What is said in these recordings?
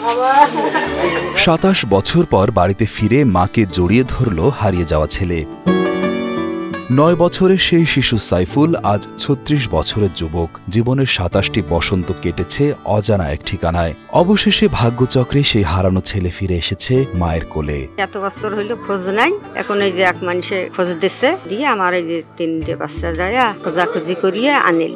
27 বছর পর বাড়িতে ফিরে মাকে জড়িয়ে ধরল হারিয়ে যাওয়া ছেলে। 9 বছরের সেই শিশু সাইফুল আজ 36 বছরের যুবক। জীবনের 27টি বসন্ত কেটেছে অজানা এক ঠিকানায়। অবশেষে ভাগ্যচক্রে সেই হারানো ছেলে ফিরে এসেছে মায়ের কোলে। এত বছর হইলো খোঁজ নাই, এখন এই যে এক মানুষে খোঁজ দিচ্ছে দিয়ে আমার এই যে 3টে বাচ্চা যায় খোঁজাখুঁজি করিয়ে আনিল।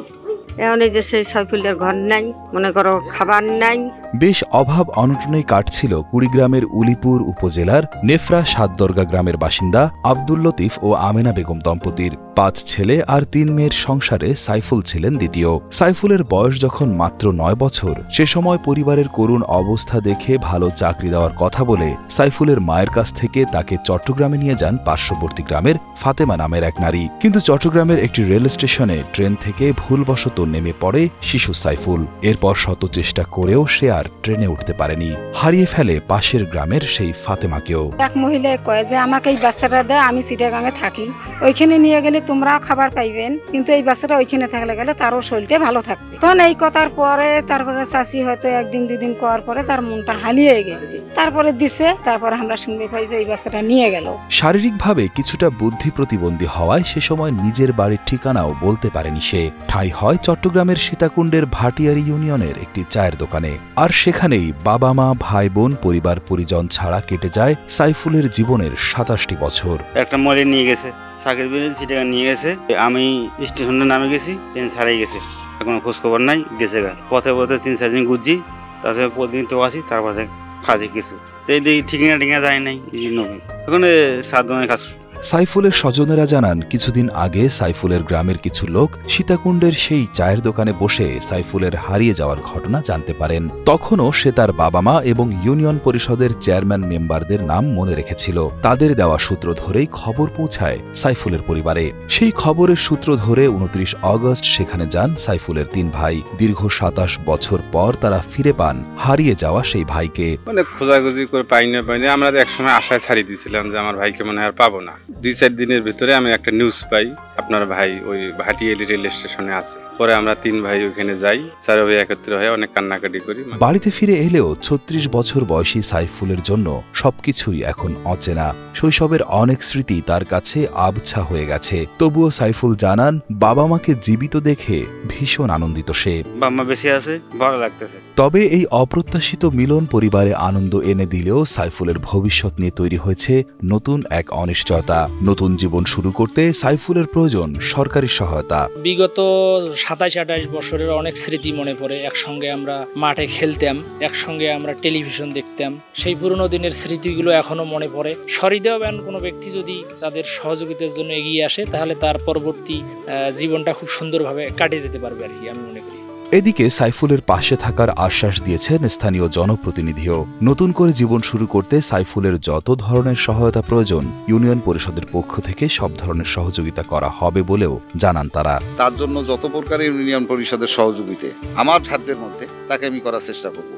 এখন এই যে সেই সাইফুলের ঘর নাই, মনে করো খাবার নাই। বেশ অভাব অনটনেই কাটছিল কুড়িগ্রামের উলিপুর উপজেলার নেফরা সাতদরগা গ্রামের বাসিন্দা আব্দুল লতিফ ও আমেনা বেগম দম্পতির। 5 ছেলে আর 3 মেয়ের সংসারে সাইফুল ছিলেন দ্বিতীয়। সাইফুলের বয়স যখন মাত্র 9 বছর, সে সময় পরিবারের করুণ অবস্থা দেখে ভালো চাকরি দেওয়ার কথা বলে সাইফুলের মায়ের কাছ থেকে তাকে চট্টগ্রামে নিয়ে যান পার্শ্ববর্তী গ্রামের ফাতেমা নামের এক নারী। কিন্তু চট্টগ্রামের একটি রেল স্টেশনে ট্রেন থেকে ভুলবশত নেমে পড়ে শিশু সাইফুল। এরপর শত চেষ্টা করেও সে আর ট্রেনে উঠতে পারেনি, হারিয়ে ফেলে পাশের গ্রামের সেই ফাতেমাকেও। এক মহিলা কয় যে আমাকে এই বাচ্চাটা দেয়, আমি চিটাগাঙে থাকি, ওইখানে নিয়ে গেলে তোমরা খাবার পাইবেন, কিন্তু এই বাচ্চাটা ওইখানে থাকলে গেলে তারও শরীরটা ভালো থাকবে। তখন এই কথার পরে তারপরে চাচি হয়তো 1 দিন 2 দিন করার পরে তার মনটা হালিয়ে গেছে, তারপরে দিছে। তারপরে আমরা শুনতে পাই যে এই বাচ্চাটা নিয়ে গেল। শারীরিকভাবে কিছুটা বুদ্ধি প্রতিবন্ধী হওয়ায় সে সময় নিজের বাড়ির ঠিকানাও বলতে পারেনি সে। ঠাঁই হয় চট্টগ্রামের সীতাকুণ্ডের ভাটিয়ারি ইউনিয়নের একটি চায়ের দোকানে। আর সেখানেই বাবা মা ভাই বোন পরিবার পরিজন ছাড়া কেটে যায় সাইফুলের জীবনের 27টি বছর। একটা মলে নিয়ে গেছে, সাকিব চিটাগাং নিয়ে গেছে, আমি স্টেশনে নামে গেছি, ট্রেন ছাড়াই গেছে, এখন খোঁজ খবর নাই, গেছে গা। পথে 3-4 দিন ঘুরছি, তারপরে প্রতিদিন তো আসি, তারপরে খাজি কিছু ঠিকানা টিকা যায় নাই। এখন 7 দিনের কাজ। সাইফুলের স্বজনেরা জানান, কিছুদিন আগে সাইফুলের গ্রামের কিছু লোক সীতাকুণ্ডের সেই চায়ের দোকানে বসে সাইফুলের হারিয়ে যাওয়ার ঘটনা জানতে পারেন। তখনও সে তার বাবা মা এবং ইউনিয়ন পরিষদের চেয়ারম্যান মেম্বারদের নাম মনে রেখেছিল। তাদের দেওয়া সূত্র ধরেই খবর পৌঁছায় সাইফুলের পরিবারে। সেই খবরের সূত্র ধরে 29 আগস্ট সেখানে যান সাইফুলের 3 ভাই। দীর্ঘ 27 বছর পর তারা ফিরে পান হারিয়ে যাওয়া সেই ভাইকে। খোঁজাখুঁজি করে পাইনি। আমরা একসময় আশায় ছাড়িয়ে দিয়েছিলাম যে আমার ভাইকে মনে হয় আর পাবো না। 2-4 দিনের ভিতরে আমি একটা নিউজ পাই, আপনার ভাই ওই ভাটিয়ালি রেল স্টেশনে আছে। পরে আমরা 3 ভাই ওইখানে যাই, 4 ভাই একত্র হয়ে অনেক কান্নাকাটি করি। বাড়িতে ফিরে এলেও 36 বছর বয়সী সাইফুলের জন্য সবকিছুই এখন অচেনা। শৈশবের অনেক স্মৃতি তার কাছে আবছা হয়ে গেছে। তবুও সাইফুল জানান, বাবা মাকে জীবিত দেখে ভীষণ আনন্দিত সে। বাবা মা বেঁচে আছে, ভালো লাগতেছে। তবে এই অপ্রত্যাশিত মিলন পরিবারে আনন্দ এনে দিলেও সাইফুলের ভবিষ্যৎ নিয়ে তৈরি হয়েছে নতুন এক অনিশ্চয়তা। নতুন জীবন শুরু করতে সাইফুলের প্রয়োজন সরকারি সহায়তা। বিগত 27-28 বছরের অনেক স্মৃতি মনে পড়ে। একসঙ্গে আমরা মাঠে খেলতাম, একসঙ্গে আমরা টেলিভিশন দেখতাম। সেই পুরনো দিনের স্মৃতিগুলো এখনো মনে পড়ে। সহৃদয়বান কোনো ব্যক্তি যদি তাদের সহযোগিতার জন্য এগিয়ে আসে, তাহলে তার পরবর্তী জীবনটা খুব সুন্দরভাবে কাটে যেতে পারবে আর কি, আমি মনে করি। এদিকে সাইফুলের পাশে থাকার আশ্বাস দিয়েছেন স্থানীয় জনপ্রতিনিধিও। নতুন করে জীবন শুরু করতে সাইফুলের যত ধরনের সহায়তা প্রয়োজন ইউনিয়ন পরিষদের পক্ষ থেকে সব ধরনের সহযোগিতা করা হবে বলেও জানান তারা। তার জন্য যত প্রকারের ইউনিয়ন পরিষদের সহযোগিতা আমার সাধ্যের মধ্যে তাকে আমি করার চেষ্টা করব।